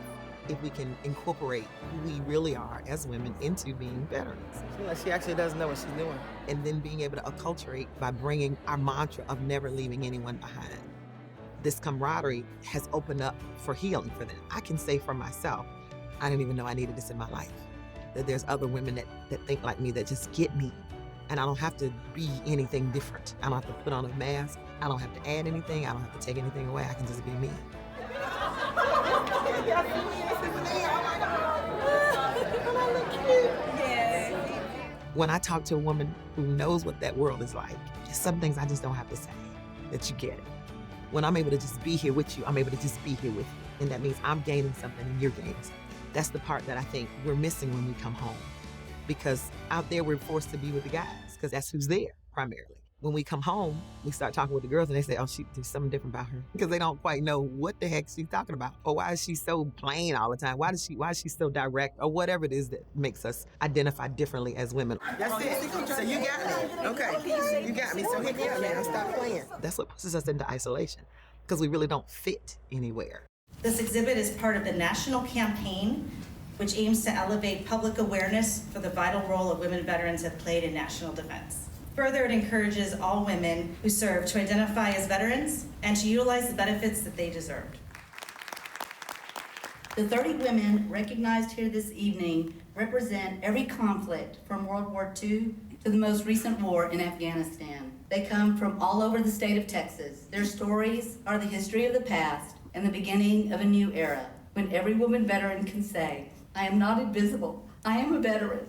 if we can incorporate who we really are as women into being veterans. I feel like she actually doesn't know what she's doing. And then being able to acculturate by bringing our mantra of never leaving anyone behind. This camaraderie has opened up for healing for them. I can say for myself, I didn't even know I needed this in my life. That there's other women that think like me, that just get me. And I don't have to be anything different. I don't have to put on a mask. I don't have to add anything. I don't have to take anything away. I can just be me. When I talk to a woman who knows what that world is like, there's some things I just don't have to say, that you get it. When I'm able to just be here with you, I'm able to just be here with you. And that means I'm gaining something and you're gaining something. That's the part that I think we're missing when we come home. Because out there, we're forced to be with the guys, because that's who's there, primarily. When we come home, we start talking with the girls and they say, oh, there's something different about her. Because they don't quite know what the heck she's talking about. Or why is she so plain all the time? Why is she so direct? Or whatever it is that makes us identify differently as women. That's it. So you got me. Okay, you got me. So hit me up now. Stop playing. That's what pushes us into isolation. Because we really don't fit anywhere. This exhibit is part of the national campaign, which aims to elevate public awareness for the vital role of women veterans have played in national defense. Further, it encourages all women who serve to identify as veterans and to utilize the benefits that they deserved. The 30 women recognized here this evening represent every conflict from World War II to the most recent war in Afghanistan. They come from all over the state of Texas. Their stories are the history of the past and the beginning of a new era, when every woman veteran can say, I am not invisible, I am a veteran.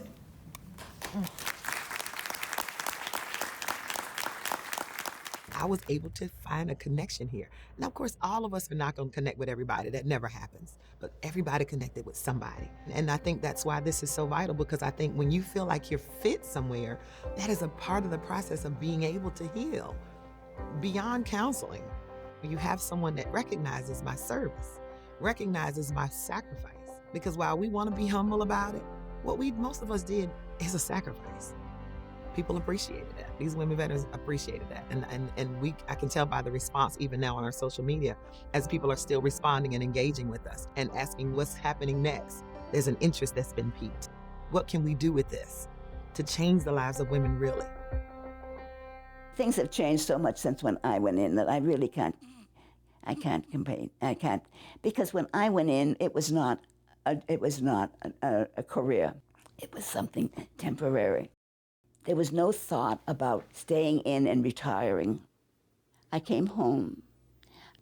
I was able to find a connection here. Now, of course, all of us are not going to connect with everybody. That never happens. But everybody connected with somebody. And I think that's why this is so vital, because I think when you feel like you're fit somewhere, that is a part of the process of being able to heal. Beyond counseling, you have someone that recognizes my service, recognizes my sacrifice. Because while we want to be humble about it, what most of us did is a sacrifice. People appreciated that. These women veterans appreciated that. And I can tell by the response even now on our social media, as people are still responding and engaging with us and asking what's happening next. There's an interest that's been piqued. What can we do with this to change the lives of women really? Things have changed so much since when I went in that I really can't complain. I can't, because when I went in, it was not a career. It was something temporary. There was no thought about staying in and retiring. I came home.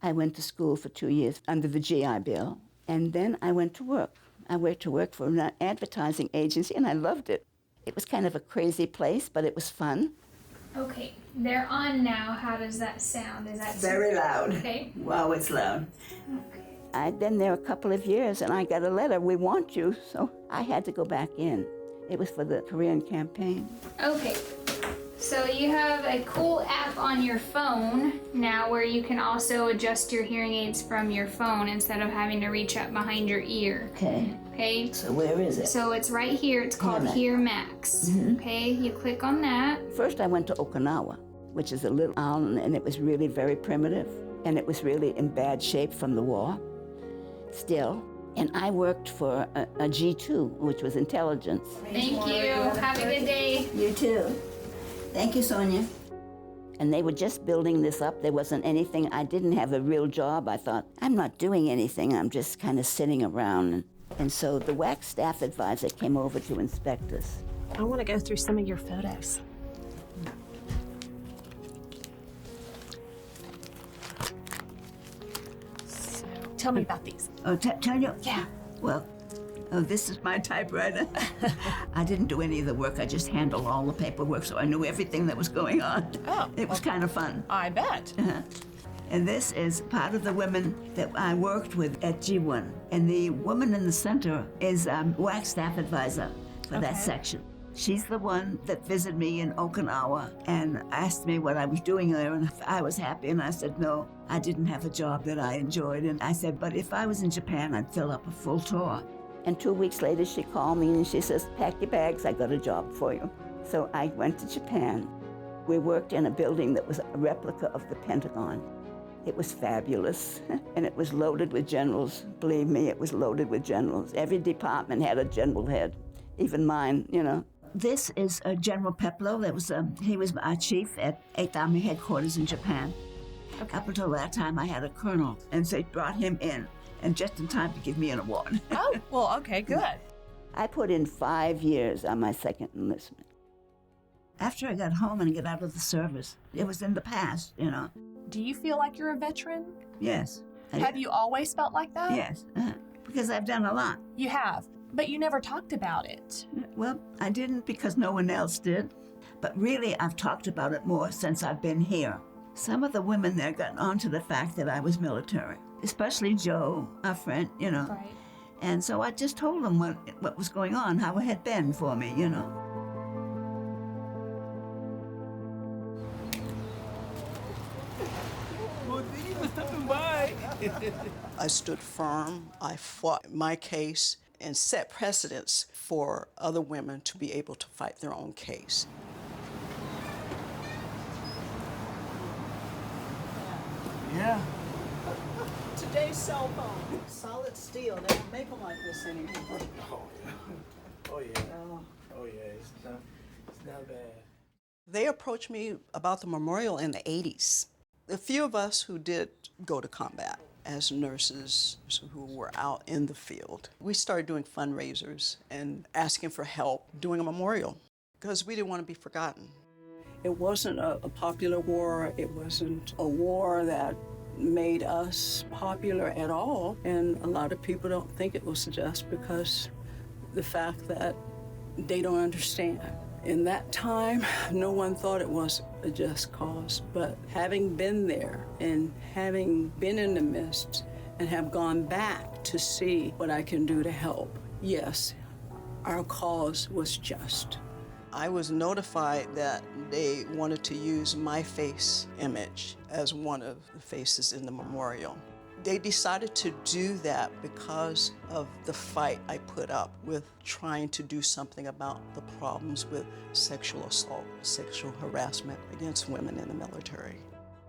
I went to school for 2 years under the GI Bill, and then I went to work. I went to work for an advertising agency, and I loved it. It was kind of a crazy place, but it was fun. Okay, they're on now. How does that sound? Is that very loud? Okay. Wow, it's loud. Okay. I'd been there a couple of years, and I got a letter, we want you, so I had to go back in. It was for the Korean campaign. Okay, so you have a cool app on your phone now where you can also adjust your hearing aids from your phone instead of having to reach up behind your ear. Okay. Okay. So where is it? So it's right here. It's called Hear Max. Okay, you click on that. First I went to Okinawa, which is a little island, and it was really very primitive, and it was really in bad shape from the war, still. And I worked for a G2, which was intelligence. Thank you. Have a good day. You too. Thank you, Sonia. And they were just building this up. There wasn't anything. I didn't have a real job. I thought, I'm not doing anything. I'm just kind of sitting around. And so the WAC staff advisor came over to inspect us. I want to go through some of your photos. Tell me about these. Oh, tell you? Yeah. Well, this is my typewriter. I didn't do any of the work. I just handled all the paperwork, so I knew everything that was going on. Oh. It was kind of fun. I bet. And this is part of the women that I worked with at G1. And the woman in the center is WAC staff advisor for that section. She's the one that visited me in Okinawa and asked me what I was doing there, and if I was happy, and I said no, I didn't have a job that I enjoyed. And I said, but if I was in Japan, I'd fill up a full tour. And 2 weeks later, she called me and she says, pack your bags, I got a job for you. So I went to Japan. We worked in a building that was a replica of the Pentagon. It was fabulous, and it was loaded with generals. Believe me, it was loaded with generals. Every department had a general head, even mine, you know. This is General Peplow. He was our chief at 8th Army headquarters in Japan. Okay. Up until that time, I had a colonel, and so they brought him in, and just in time to give me an award. Oh, well, okay, good. I put in 5 years on my second enlistment. After I got home and got out of the service, it was in the past, you know. Do you feel like you're a veteran? Yes. Have you always felt like that? Yes, because I've done a lot. You have, but you never talked about it. Well, I didn't because no one else did. But really, I've talked about it more since I've been here. Some of the women there got onto the fact that I was military, especially Joe, our friend, you know. Right. And so I just told them what was going on, how it had been for me, you know. Thank you for stopping by. I stood firm. I fought my case and set precedents for other women to be able to fight their own case. Yeah. Today's cell phone, solid steel. They don't make them like this anymore. Oh yeah, it's not bad. They approached me about the memorial in the 80s. A few of us who did go to combat as nurses who were out in the field, we started doing fundraisers and asking for help doing a memorial because we didn't want to be forgotten. It wasn't a popular war. It wasn't a war that made us popular at all. And a lot of people don't think it was just because the fact that they don't understand. In that time, no one thought it was a just cause, but having been there and having been in the midst and have gone back to see what I can do to help, yes, our cause was just. I was notified that they wanted to use my face image as one of the faces in the memorial. They decided to do that because of the fight I put up with trying to do something about the problems with sexual assault, sexual harassment against women in the military.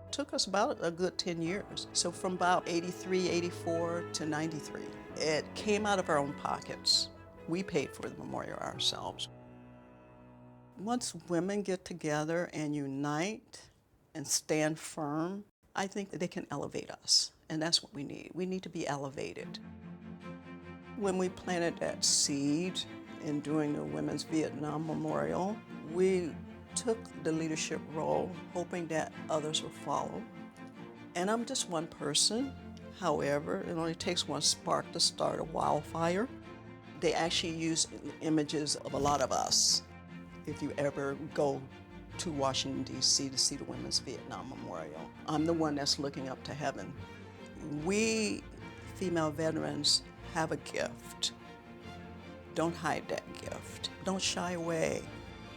It took us about a good 10 years. So from about 83, 84 to 93, it came out of our own pockets. We paid for the memorial ourselves. Once women get together and unite and stand firm, I think that they can elevate us. And that's what we need. We need to be elevated. When we planted that seed in doing the Women's Vietnam Memorial, we took the leadership role, hoping that others would follow. And I'm just one person. However, it only takes one spark to start a wildfire. They actually use images of a lot of us. If you ever go to Washington, D.C. to see the Women's Vietnam Memorial, I'm the one that's looking up to heaven. We female veterans have a gift. Don't hide that gift. Don't shy away.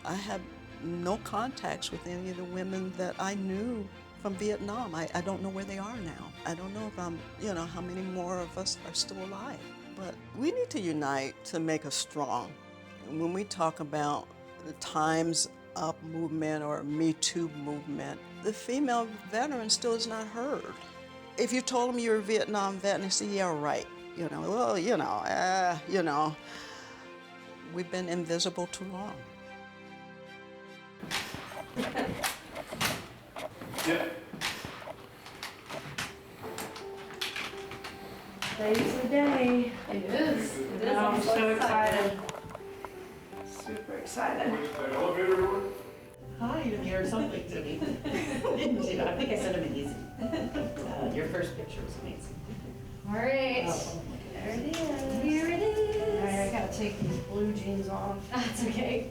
I have no contacts with any of the women that I knew from Vietnam. I don't know where they are now. I don't know if how many more of us are still alive. But we need to unite to make us strong. And when we talk about the Time's Up movement or Me Too movement, the female veteran still is not heard. If you told them you're a Vietnam vet, and they say, yeah, right, we've been invisible too long. Yeah. Today's the day. It is. I'm so excited. Super excited. Hi, you heard something to me. Didn't you? I think I said it easy. Your first picture was amazing. All right. Oh, there it is. Here it is. All right, I gotta take these blue jeans off. That's okay.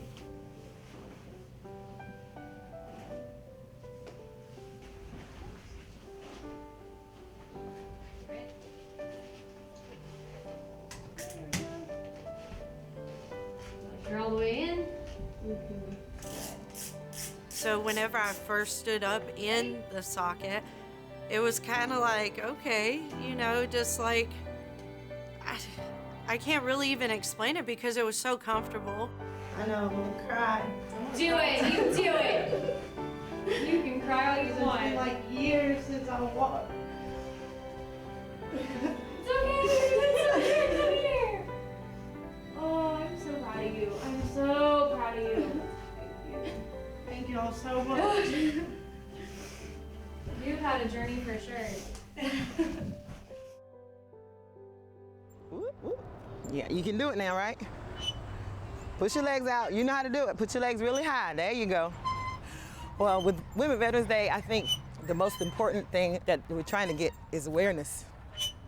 You're all the way in. So whenever I first stood up in the socket, it was kind of like, okay, just like, I can't really even explain it because it was so comfortable. I know, I'm gonna cry. Do it, you do it. You can cry all you want. It's been like years since I walked. It's okay, come here. Oh, I'm so proud of you. I'm so proud of you. Thank you all so much. You've had a journey for sure. Yeah, you can do it now, right? Push your legs out. You know how to do it. Put your legs really high. There you go. Well, with Women Veterans Day, I think the most important thing that we're trying to get is awareness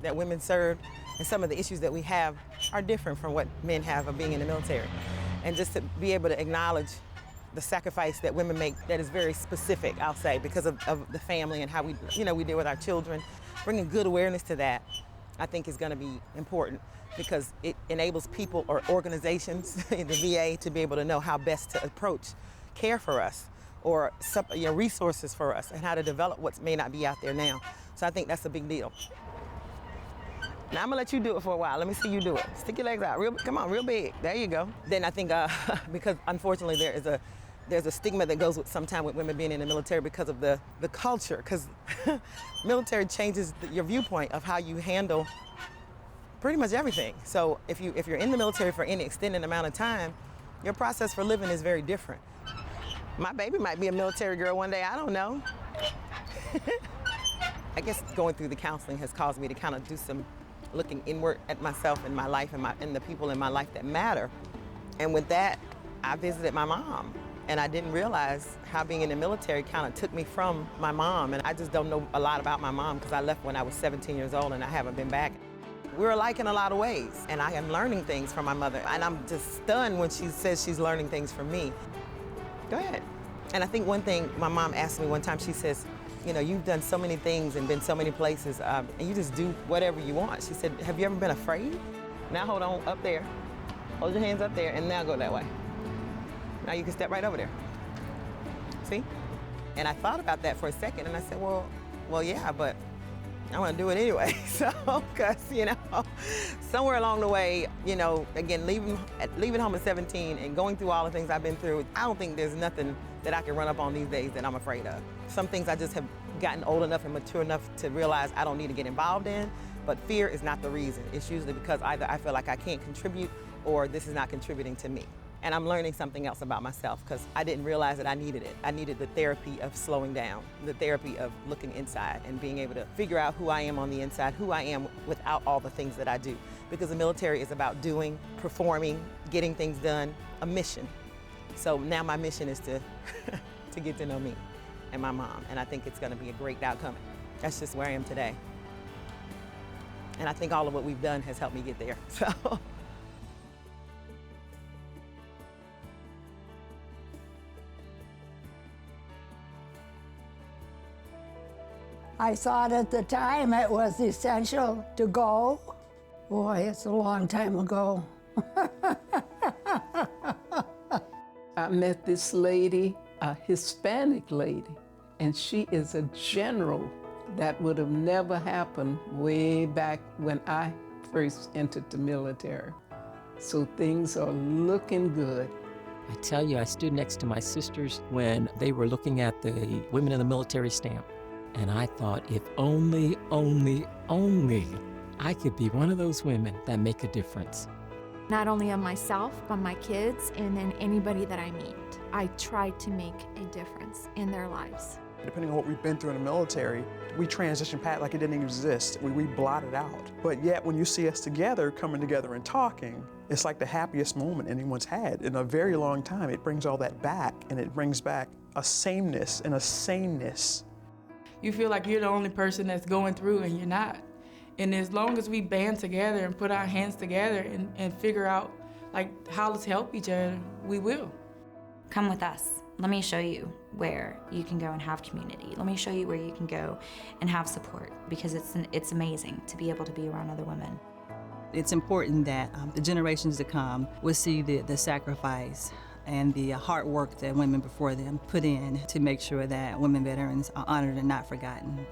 that women serve and some of the issues that we have are different from what men have of being in the military. And just to be able to acknowledge the sacrifice that women make that is very specific, I'll say, because of the family and how we deal with our children. Bringing good awareness to that, I think, is going to be important because it enables people or organizations in the VA to be able to know how best to approach care for us or resources for us and how to develop what may not be out there now. So I think that's a big deal. Now I'm gonna let you do it for a while. Let me see you do it. Stick your legs out, come on, real big. There you go. Then I think, because unfortunately there's a stigma that goes with sometimes with women being in the military because of the culture, because military changes your viewpoint of how you handle pretty much everything. So if you're in the military for any extended amount of time, your process for living is very different. My baby might be a military girl one day, I don't know. I guess going through the counseling has caused me to kind of do some looking inward at myself and my life and the people in my life that matter. And with that, I visited my mom. And I didn't realize how being in the military kind of took me from my mom. And I just don't know a lot about my mom because I left when I was 17 years old and I haven't been back. We're alike in a lot of ways. And I am learning things from my mother. And I'm just stunned when she says she's learning things from me. Go ahead. And I think one thing my mom asked me one time, she says, you know, you've done so many things and been so many places, and you just do whatever you want. She said, have you ever been afraid? Now hold on, up there. Hold your hands up there and now go that way. Now you can step right over there. See? And I thought about that for a second and I said, well, yeah, but I want to do it anyway. So, because, you know, somewhere along the way, you know, again, leaving home at 17 and going through all the things I've been through, I don't think there's nothing that I can run up on these days that I'm afraid of. Some things I just have gotten old enough and mature enough to realize I don't need to get involved in, but fear is not the reason. It's usually because either I feel like I can't contribute or this is not contributing to me. And I'm learning something else about myself because I didn't realize that I needed it. I needed the therapy of slowing down, the therapy of looking inside and being able to figure out who I am on the inside, who I am without all the things that I do. Because the military is about doing, performing, getting things done, a mission. So now my mission is to get to know me and my mom. And I think it's gonna be a great outcome. That's just where I am today. And I think all of what we've done has helped me get there, so. I thought at the time it was essential to go. Boy, it's a long time ago. I met this lady, a Hispanic lady, and she is a general. That would have never happened way back when I first entered the military. So things are looking good. I tell you, I stood next to my sisters when they were looking at the Women in the Military stamp. And I thought, if only I could be one of those women that make a difference. Not only on myself, but my kids, and then anybody that I meet. I try to make a difference in their lives. Depending on what we've been through in the military, we transition past like it didn't exist. We blot it out. But yet, when you see us together, coming together and talking, it's like the happiest moment anyone's had in a very long time. It brings all that back, and it brings back a sameness and a saneness. You feel like you're the only person that's going through, and you're not. And as long as we band together and put our hands together and figure out like how to help each other, we will. Come with us. Let me show you where you can go and have community. Let me show you where you can go and have support, because it's amazing to be able to be around other women. It's important that the generations to come will see the sacrifice and the hard work that women before them put in to make sure that women veterans are honored and not forgotten.